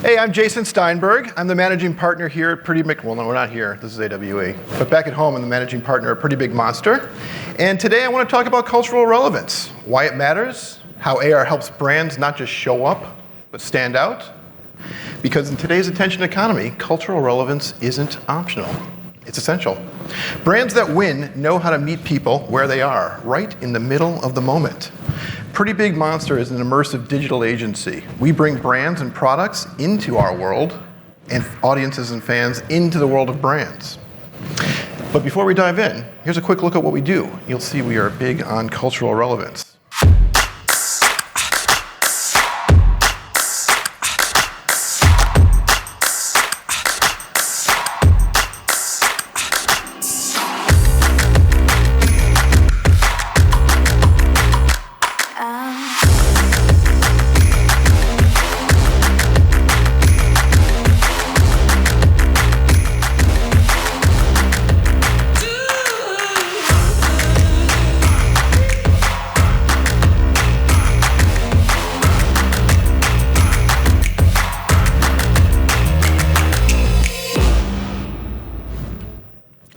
Hey, I'm Jason Steinberg. I'm the managing partner here at Pretty Big, well, no, we're not here. This is AWE. But back at home, I'm the managing partner at Pretty Big Monster. And today I want to talk about cultural relevance, why it matters, how AR helps brands not just show up, but stand out. Because in today's attention economy, cultural relevance isn't optional. It's essential. Brands that win know how to meet people where they are, right in the middle of the moment. Pretty Big Monster is an immersive digital agency. We bring brands and products into our world and audiences and fans into the world of brands. But before we dive in, here's a quick look at what we do. You'll see we are big on cultural relevance.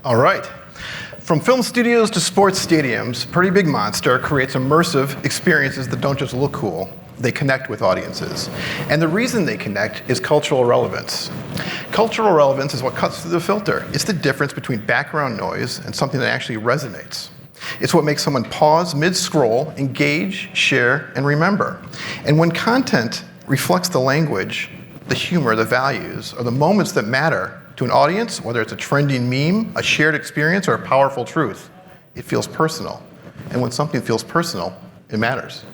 All right. From film studios to sports stadiums, Pretty Big Monster creates immersive experiences that don't just look cool, they connect with audiences. And the reason they connect is cultural relevance. Cultural relevance is what cuts through the filter. It's the difference between background noise and something that actually resonates. It's what makes someone pause mid-scroll, engage, share, and remember. And when content reflects the language, the humor, the values, or the moments that matter to an audience, whether it's a trending meme, a shared experience, or a powerful truth, it feels personal. And when something feels personal, it matters.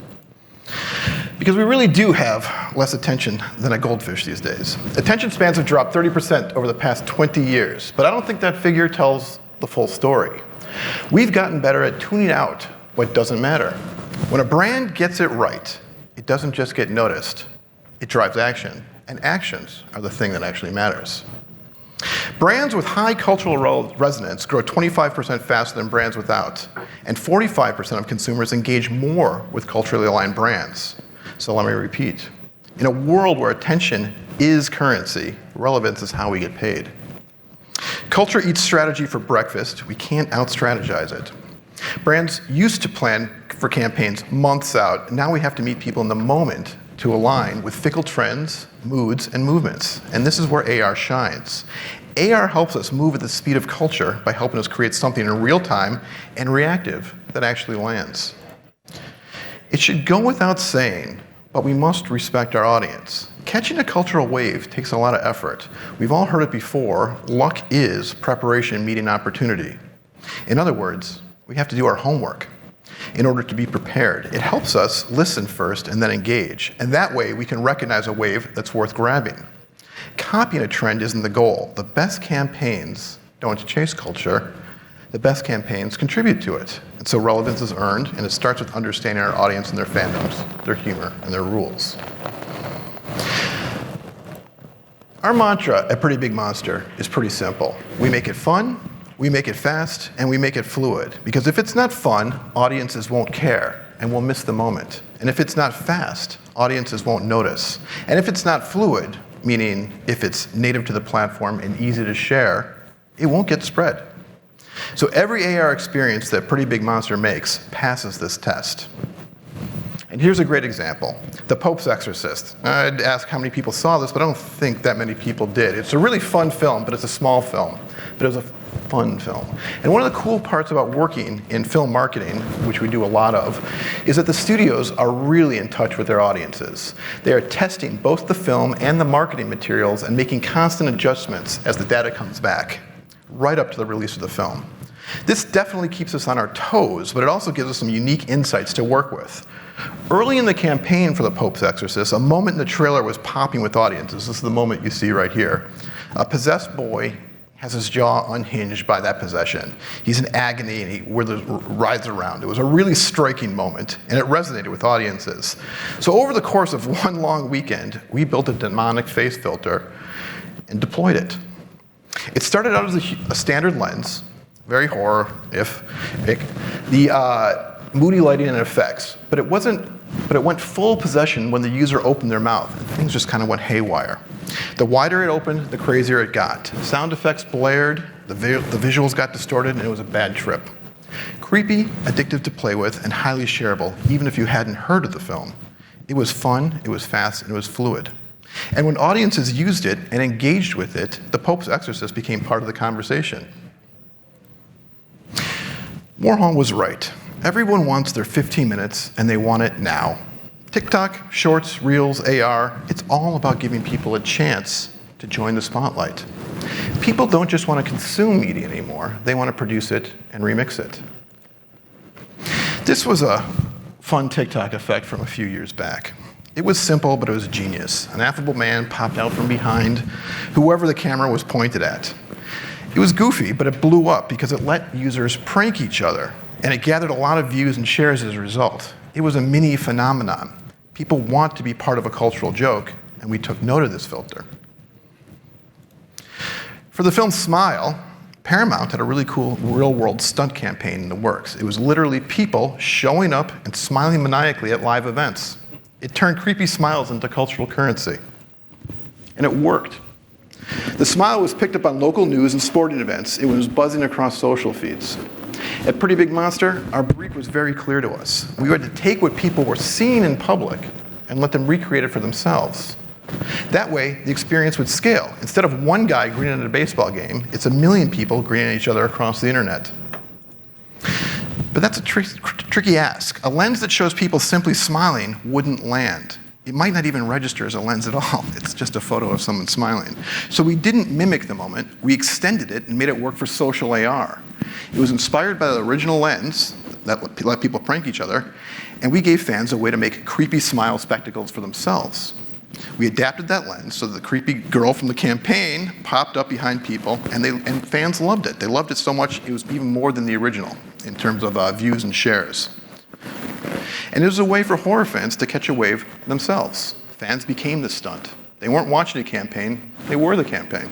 Because we really do have less attention than a goldfish these days. Attention spans have dropped 30% over the past 20 years, but I don't think that figure tells the full story. We've gotten better at tuning out what doesn't matter. When a brand gets it right, it doesn't just get noticed, it drives action. And actions are the thing that actually matters. Brands with high cultural resonance grow 25% faster than brands without, and 45% of consumers engage more with culturally aligned brands. So let me repeat. In a world where attention is currency, relevance is how we get paid. Culture eats strategy for breakfast. We can't out-strategize it. Brands used to plan for campaigns months out. Now we have to meet people in the moment to align with fickle trends, moods, and movements. And this is where AR shines. AR helps us move at the speed of culture by helping us create something in real time and reactive that actually lands. It should go without saying, but we must respect our audience. Catching a cultural wave takes a lot of effort. We've all heard it before. Luck is preparation meeting opportunity. In other words, we have to do our homework in order to be prepared. It helps us listen first and then engage. And that way we can recognize a wave that's worth grabbing. Copying a trend isn't the goal. The best campaigns don't chase culture. The best campaigns contribute to it. And so relevance is earned, and it starts with understanding our audience and their fandoms, their humor, and their rules. Our mantra at Pretty Big Monster is pretty simple. We make it fun, we make it fast, and we make it fluid. Because if it's not fun, audiences won't care and will miss the moment. And if it's not fast, audiences won't notice. And if it's not fluid, meaning if it's native to the platform and easy to share, it won't get spread. So every AR experience that Pretty Big Monster makes passes this test. And here's a great example, The Pope's Exorcist. I'd ask how many people saw this, but I don't think that many people did. It's a really fun film, but it's a small film. But it was a fun film. And one of the cool parts about working in film marketing, which we do a lot of, is that the studios are really in touch with their audiences. They are testing both the film and the marketing materials and making constant adjustments as the data comes back, right up to the release of the film. This definitely keeps us on our toes, but it also gives us some unique insights to work with. Early in the campaign for The Pope's Exorcist, a moment in the trailer was popping with audiences. This is the moment you see right here. A possessed boy has his jaw unhinged by that possession. He's in agony and he writhes around. It was a really striking moment, and it resonated with audiences. So over the course of one long weekend, we built a demonic face filter and deployed it. It started out as a standard lens, very horror-ic, the moody lighting and effects, but it wasn't But it went full possession when the user opened their mouth. Things just kind of went haywire. The wider it opened, the crazier it got. Sound effects blared, the visuals got distorted, and it was a bad trip. Creepy, addictive to play with, and highly shareable, even if you hadn't heard of the film. It was fun, it was fast, and it was fluid. And when audiences used it and engaged with it, the Pope's Exorcist became part of the conversation. Warhol was right. Everyone wants their 15 minutes, and they want it now. TikTok, Shorts, Reels, AR, it's all about giving people a chance to join the spotlight. People don't just want to consume media anymore, they want to produce it and remix it. This was a fun TikTok effect from a few years back. It was simple, but it was genius. An affable man popped out from behind whoever the camera was pointed at. It was goofy, but it blew up because it let users prank each other, and it gathered a lot of views and shares as a result. It was a mini phenomenon. People want to be part of a cultural joke, and we took note of this filter. For the film Smile, Paramount had a really cool real-world stunt campaign in the works. It was literally people showing up and smiling maniacally at live events. It turned creepy smiles into cultural currency. And it worked. The smile was picked up on local news and sporting events. It was buzzing across social feeds. At Pretty Big Monster, our brief was very clear to us. We had to take what people were seeing in public and let them recreate it for themselves. That way, the experience would scale. Instead of one guy grinning at a baseball game, it's 1 million people grinning at each other across the internet. But that's a tricky ask. A lens that shows people simply smiling wouldn't land. It might not even register as a lens at all. It's just a photo of someone smiling. So we didn't mimic the moment. We extended it and made it work for social AR. It was inspired by the original lens that let people prank each other, and we gave fans a way to make creepy smile spectacles for themselves. We adapted that lens so that the creepy girl from the campaign popped up behind people, and fans loved it. They loved it so much, it was even more than the original in terms of views and shares. And it was a way for horror fans to catch a wave themselves. Fans became the stunt. They weren't watching a campaign, they were the campaign.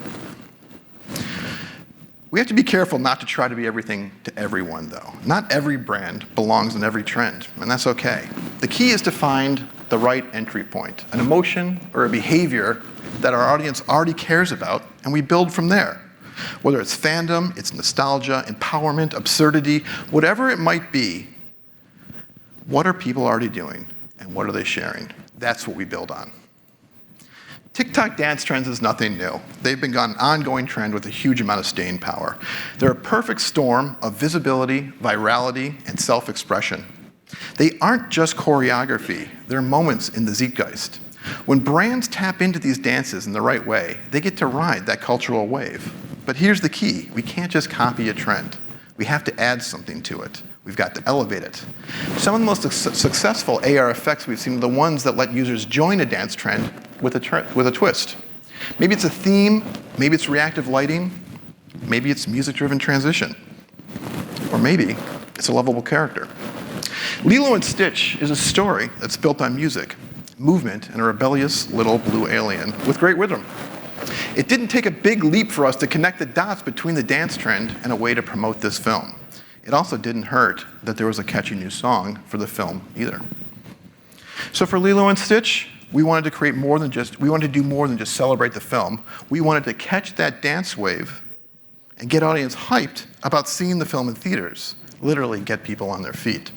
We have to be careful not to try to be everything to everyone, though. Not every brand belongs in every trend, and that's okay. The key is to find the right entry point, an emotion or a behavior that our audience already cares about, and we build from there. Whether it's fandom, it's nostalgia, empowerment, absurdity, whatever it might be, what are people already doing, and what are they sharing? That's what we build on. TikTok dance trends is nothing new. They've been an ongoing trend with a huge amount of staying power. They're a perfect storm of visibility, virality, and self-expression. They aren't just choreography, they're moments in the zeitgeist. When brands tap into these dances in the right way, they get to ride that cultural wave. But here's the key, we can't just copy a trend. We have to add something to it. We've got to elevate it. Some of the most successful AR effects we've seen are the ones that let users join a dance trend with a twist. Maybe it's a theme, maybe it's reactive lighting, maybe it's music-driven transition, or maybe it's a lovable character. Lilo and Stitch is a story that's built on music, movement, and a rebellious little blue alien with great rhythm. It didn't take a big leap for us to connect the dots between the dance trend and a way to promote this film. It also didn't hurt that there was a catchy new song for the film either. So for Lilo and Stitch, we wanted to do more than just celebrate the film. We wanted to catch that dance wave and get audience hyped about seeing the film in theaters, literally get people on their feet.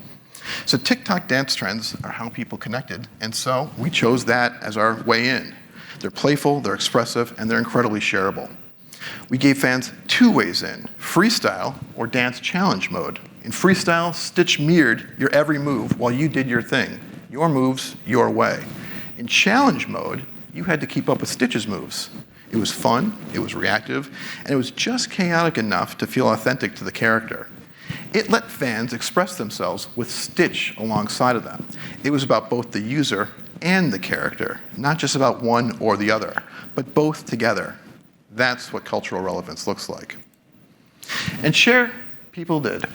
So TikTok dance trends are how people connected, and so we chose that as our way in. They're playful, they're expressive, and they're incredibly shareable. We gave fans 2 ways in, freestyle or dance challenge mode. In freestyle, Stitch mirrored your every move while you did your thing, your moves, your way. In challenge mode, you had to keep up with Stitch's moves. It was fun, it was reactive, and it was just chaotic enough to feel authentic to the character. It let fans express themselves with Stitch alongside of them. It was about both the user and the character, not just about one or the other, but both together. That's what cultural relevance looks like. And share, people did.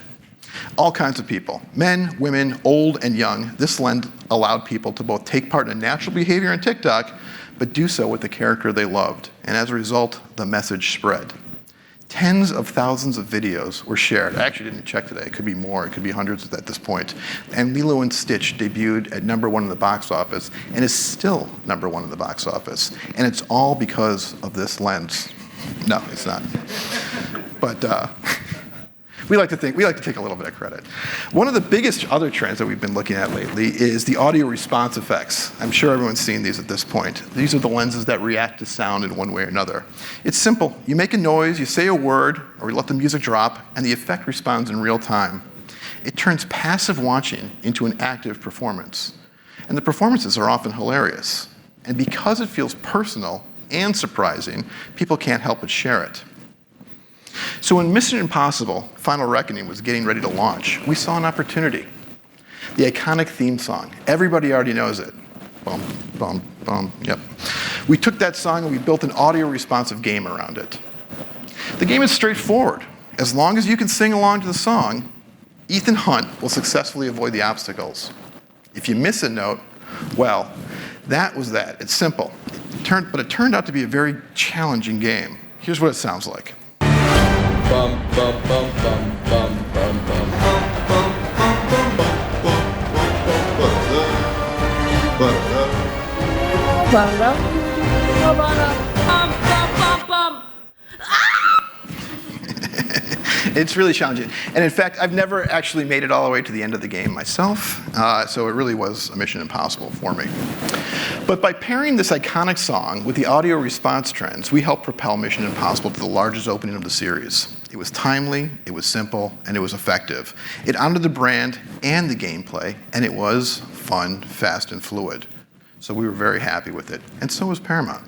All kinds of people, men, women, old and young. This lens allowed people to both take part in natural behavior on TikTok, but do so with the character they loved. And as a result, the message spread. Tens of thousands of videos were shared. I actually didn't check today. It could be more. It could be hundreds at this point. And Lilo and Stitch debuted at #1 in the box office and is still #1 in the box office. And it's all because of this lens. No, it's not. But we like to take a little bit of credit. One of the biggest other trends that we've been looking at lately is the audio response effects. I'm sure everyone's seen these at this point. These are the lenses that react to sound in one way or another. It's simple. You make a noise, you say a word, or you let the music drop, and the effect responds in real time. It turns passive watching into an active performance. And the performances are often hilarious. And because it feels personal and surprising, people can't help but share it. So when Mission Impossible: Final Reckoning was getting ready to launch, we saw an opportunity. The iconic theme song. Everybody already knows it. Bum, bum, bum, yep. We took that song and we built an audio-responsive game around it. The game is straightforward. As long as you can sing along to the song, Ethan Hunt will successfully avoid the obstacles. If you miss a note, well, that was that. It's simple. But it turned out to be a very challenging game. Here's what it sounds like. Bum, bum, bum, bum, bum, bum, bum, bum, It's really challenging. And in fact, I've never actually made it all the way to the end of the game myself, so it really was a mission impossible for me. But by pairing this iconic song with the audio response trends, we helped propel Mission Impossible to the largest opening of the series. It was timely, it was simple, and it was effective. It honored the brand and the gameplay, and it was fun, fast, and fluid. So we were very happy with it, and so was Paramount.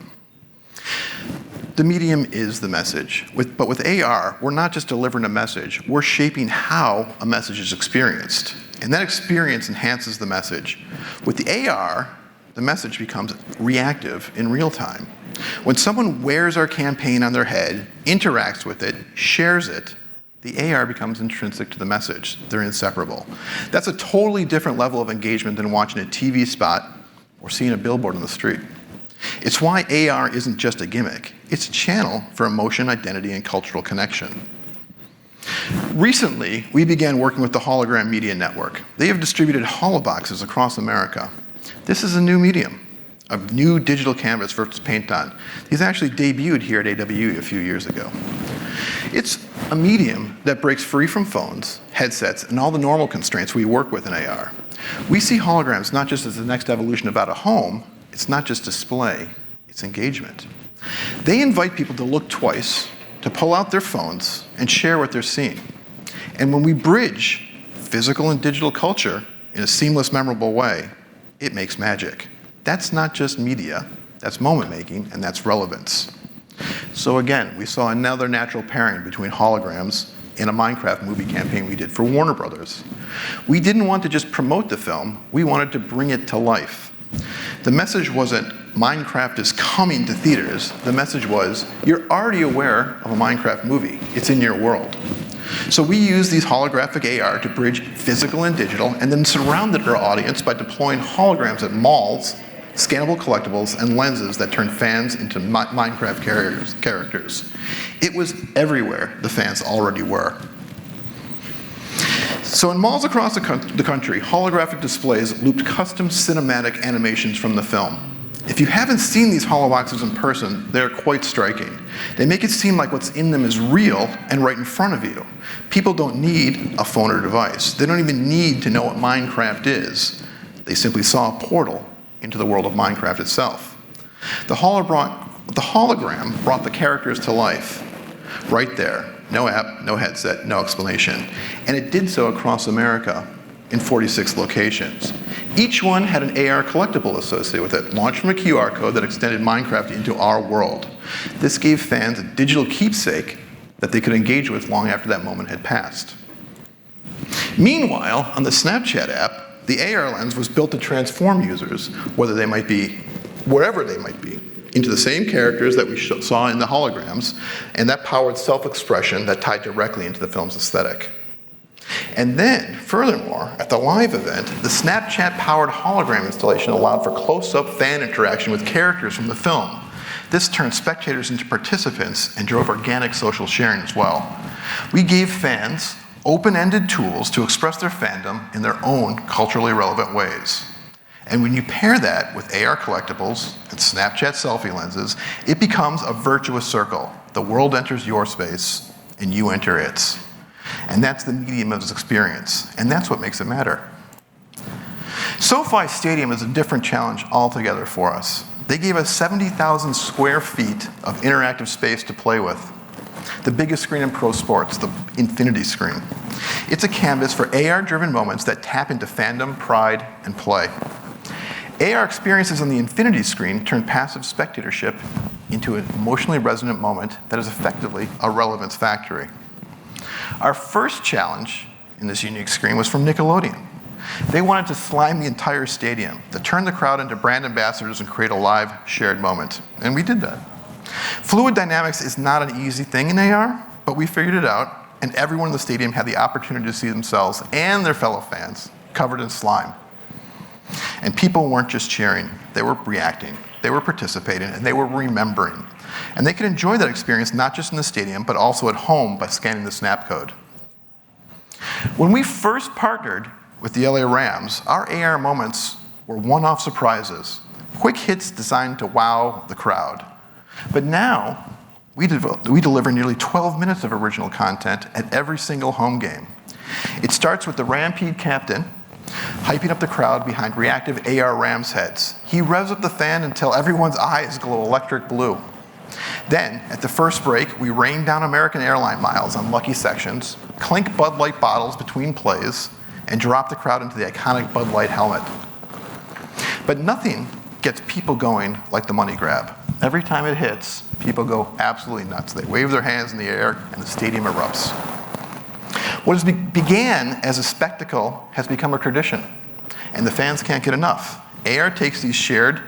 The medium is the message. But with AR, we're not just delivering a message, we're shaping how a message is experienced. And that experience enhances the message. With the AR, the message becomes reactive in real time. When someone wears our campaign on their head, interacts with it, shares it, the AR becomes intrinsic to the message. They're inseparable. That's a totally different level of engagement than watching a TV spot or seeing a billboard on the street. It's why AR isn't just a gimmick. It's a channel for emotion, identity, and cultural connection. Recently, we began working with the Hologram Media Network. They have distributed holoboxes across America. This is a new medium, a new digital canvas for us to paint on. These actually debuted here at AWE a few years ago. It's a medium that breaks free from phones, headsets, and all the normal constraints we work with in AR. We see holograms not just as the next evolution of out of home. It's not just display, it's engagement. They invite people to look twice, to pull out their phones, and share what they're seeing. And when we bridge physical and digital culture in a seamless, memorable way, it makes magic. That's not just media, that's moment making, and that's relevance. So again, we saw another natural pairing between holograms and a Minecraft movie campaign we did for Warner Brothers. We didn't want to just promote the film, we wanted to bring it to life. The message wasn't Minecraft is coming to theaters. The message was you're already aware of a Minecraft movie. It's in your world. So we used these holographic AR to bridge physical and digital, and then surrounded our audience by deploying holograms at malls, scannable collectibles, and lenses that turned fans into Minecraft characters. It was everywhere the fans already were. So in malls across the country, holographic displays looped custom cinematic animations from the film. If you haven't seen these holoboxes in person, they're quite striking. They make it seem like what's in them is real and right in front of you. People don't need a phone or device. They don't even need to know what Minecraft is. They simply saw a portal into the world of Minecraft itself. The hologram brought the characters to life, right there. No app, no headset, no explanation. And it did so across America in 46 locations. Each one had an AR collectible associated with it, launched from a QR code that extended Minecraft into our world. This gave fans a digital keepsake that they could engage with long after that moment had passed. Meanwhile, on the Snapchat app, the AR lens was built to transform users, wherever they might be, into the same characters that we saw in the holograms, and that powered self-expression that tied directly into the film's aesthetic. And then, furthermore, at the live event, the Snapchat-powered hologram installation allowed for close-up fan interaction with characters from the film. This turned spectators into participants and drove organic social sharing as well. We gave fans open-ended tools to express their fandom in their own culturally relevant ways. And when you pair that with AR collectibles and Snapchat selfie lenses, it becomes a virtuous circle. The world enters your space, and you enter its. And that's the medium of its experience, and that's what makes it matter. SoFi Stadium is a different challenge altogether for us. They gave us 70,000 square feet of interactive space to play with. The biggest screen in pro sports, the infinity screen. It's a canvas for AR-driven moments that tap into fandom, pride, and play. AR experiences on the infinity screen turn passive spectatorship into an emotionally resonant moment that is effectively a relevance factory. Our first challenge in this unique screen was from Nickelodeon. They wanted to slime the entire stadium, to turn the crowd into brand ambassadors and create a live, shared moment. And we did that. Fluid dynamics is not an easy thing in AR, but we figured it out, and everyone in the stadium had the opportunity to see themselves and their fellow fans covered in slime. And people weren't just cheering, they were reacting, they were participating, and they were remembering. And they could enjoy that experience not just in the stadium, but also at home by scanning the snap code. When we first partnered with the LA Rams, our AR moments were one-off surprises, quick hits designed to wow the crowd. But now, we deliver nearly 12 minutes of original content at every single home game. It starts with the Rampede captain hyping up the crowd behind reactive AR Rams heads. He revs up the fan until everyone's eyes glow electric blue. Then, at the first break, we rain down American airline miles on lucky sections, clink Bud Light bottles between plays, and drop the crowd into the iconic Bud Light helmet. But nothing gets people going like the money grab. Every time it hits, people go absolutely nuts. They wave their hands in the air, and the stadium erupts. What began as a spectacle has become a tradition, and the fans can't get enough. AR takes these shared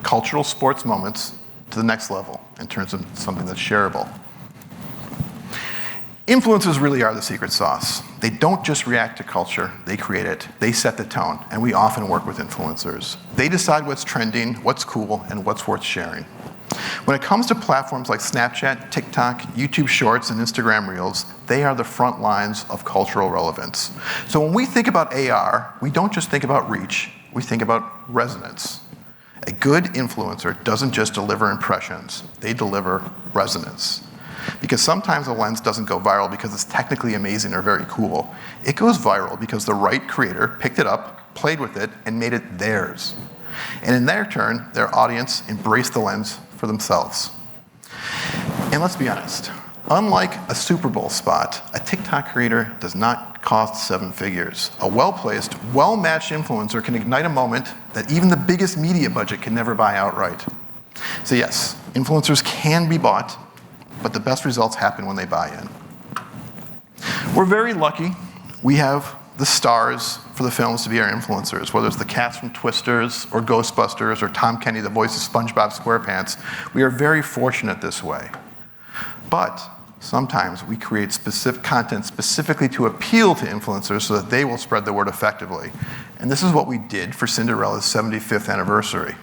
cultural sports moments to the next level and turns them into something that's shareable. Influencers really are the secret sauce. They don't just react to culture, they create it. They set the tone, and we often work with influencers. They decide what's trending, what's cool, and what's worth sharing. When it comes to platforms like Snapchat, TikTok, YouTube Shorts, and Instagram Reels, they are the front lines of cultural relevance. So when we think about AR, we don't just think about reach, we think about resonance. A good influencer doesn't just deliver impressions, they deliver resonance. Because sometimes a lens doesn't go viral because it's technically amazing or very cool. It goes viral because the right creator picked it up, played with it, and made it theirs. And in their turn, their audience embraced the lens for themselves. And let's be honest, unlike a Super Bowl spot, a TikTok creator does not cost 7 figures. A well-placed, well-matched influencer can ignite a moment that even the biggest media budget can never buy outright. So yes, influencers can be bought, but the best results happen when they buy in. We're very lucky. We have the stars for the films to be our influencers, whether it's the cast from Twisters or Ghostbusters or Tom Kenny, the voice of SpongeBob SquarePants. We are very fortunate this way. But sometimes we create specific content specifically to appeal to influencers so that they will spread the word effectively. And this is what we did for Cinderella's 75th anniversary.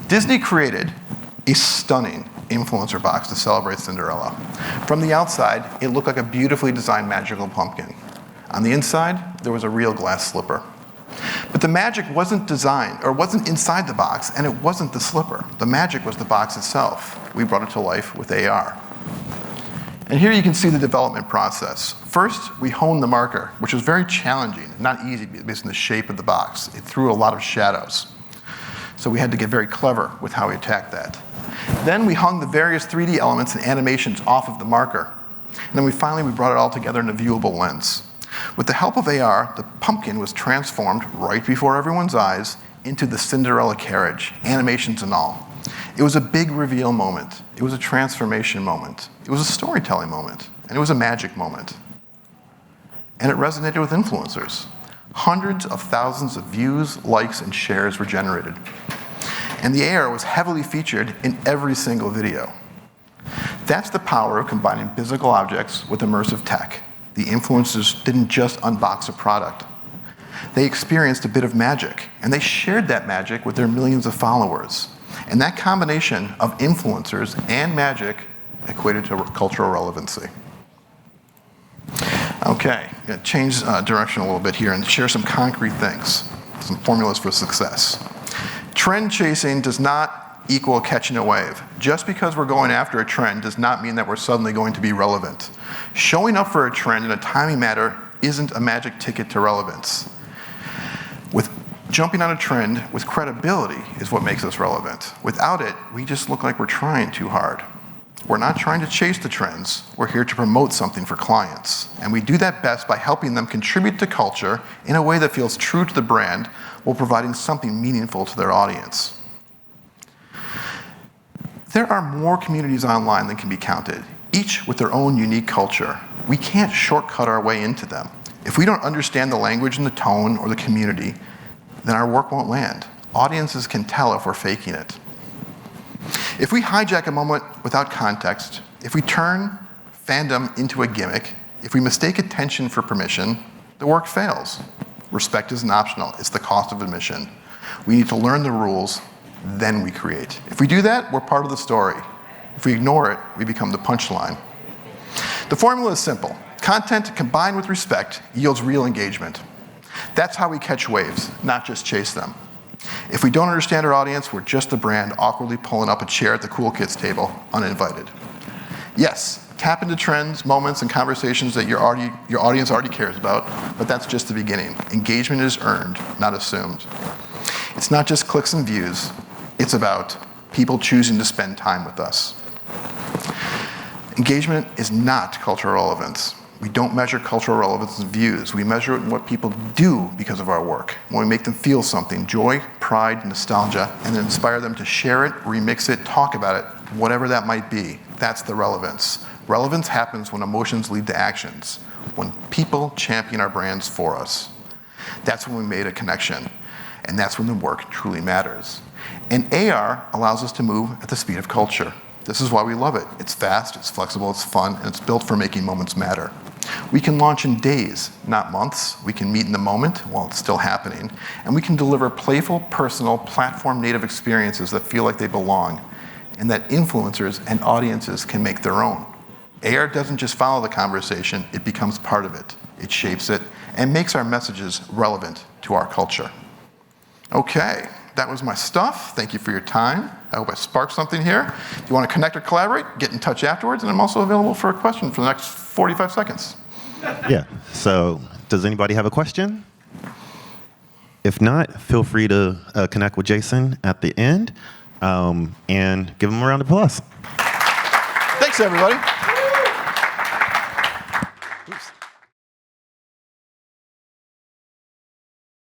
Disney created a stunning influencer box to celebrate Cinderella. From the outside, it looked like a beautifully designed magical pumpkin. On the inside, there was a real glass slipper. But the magic wasn't designed, or wasn't inside the box, and it wasn't the slipper. The magic was the box itself. We brought it to life with AR. And here you can see the development process. First, we honed the marker, which was very challenging, not easy based on the shape of the box. It threw a lot of shadows. So we had to get very clever with how we attacked that. Then we hung the various 3D elements and animations off of the marker. And then we brought it all together in a viewable lens. With the help of AR, the pumpkin was transformed right before everyone's eyes into the Cinderella carriage, animations and all. It was a big reveal moment. It was a transformation moment. It was a storytelling moment. And it was a magic moment. And it resonated with influencers. Hundreds of thousands of views, likes, and shares were generated. And the AR was heavily featured in every single video. That's the power of combining physical objects with immersive tech. The influencers didn't just unbox a product. They experienced a bit of magic, and they shared that magic with their millions of followers. And that combination of influencers and magic equated to cultural relevancy. Okay, I'm going to change direction a little bit here and share some concrete things, some formulas for success. Trend chasing does not equal catching a wave. Just because we're going after a trend does not mean that we're suddenly going to be relevant. Showing up for a trend in a timely manner isn't a magic ticket to relevance. With jumping on a trend with credibility is what makes us relevant. Without it, we just look like we're trying too hard. We're not trying to chase the trends. We're here to promote something for clients. And we do that best by helping them contribute to culture in a way that feels true to the brand while providing something meaningful to their audience. There are more communities online than can be counted, each with their own unique culture. We can't shortcut our way into them. If we don't understand the language and the tone or the community, then our work won't land. Audiences can tell if we're faking it. If we hijack a moment without context, if we turn fandom into a gimmick, if we mistake attention for permission, the work fails. Respect isn't optional, it's the cost of admission. We need to learn the rules, then we create. If we do that, we're part of the story. If we ignore it, we become the punchline. The formula is simple. Content combined with respect yields real engagement. That's how we catch waves, not just chase them. If we don't understand our audience, we're just a brand awkwardly pulling up a chair at the cool kids table, uninvited. Yes, tap into trends, moments, and conversations that your audience already cares about, but that's just the beginning. Engagement is earned, not assumed. It's not just clicks and views, it's about people choosing to spend time with us. Engagement is not cultural relevance. We don't measure cultural relevance in views. We measure it in what people do because of our work. When we make them feel something, joy, pride, nostalgia, and then inspire them to share it, remix it, talk about it, whatever that might be. That's the relevance. Relevance happens when emotions lead to actions, when people champion our brands for us. That's when we made a connection, and that's when the work truly matters. And AR allows us to move at the speed of culture. This is why we love it. It's fast, it's flexible, it's fun, and it's built for making moments matter. We can launch in days, not months. We can meet in the moment while it's still happening. And we can deliver playful, personal, platform-native experiences that feel like they belong, and that influencers and audiences can make their own. AR doesn't just follow the conversation, it becomes part of it. It shapes it, and makes our messages relevant to our culture. Okay, that was my stuff. Thank you for your time. I hope I sparked something here. If you want to connect or collaborate, get in touch afterwards, and I'm also available for a question for the next 45 seconds. Yeah, so does anybody have a question? If not, feel free to connect with Jason at the end and give him a round of applause. Thanks, everybody.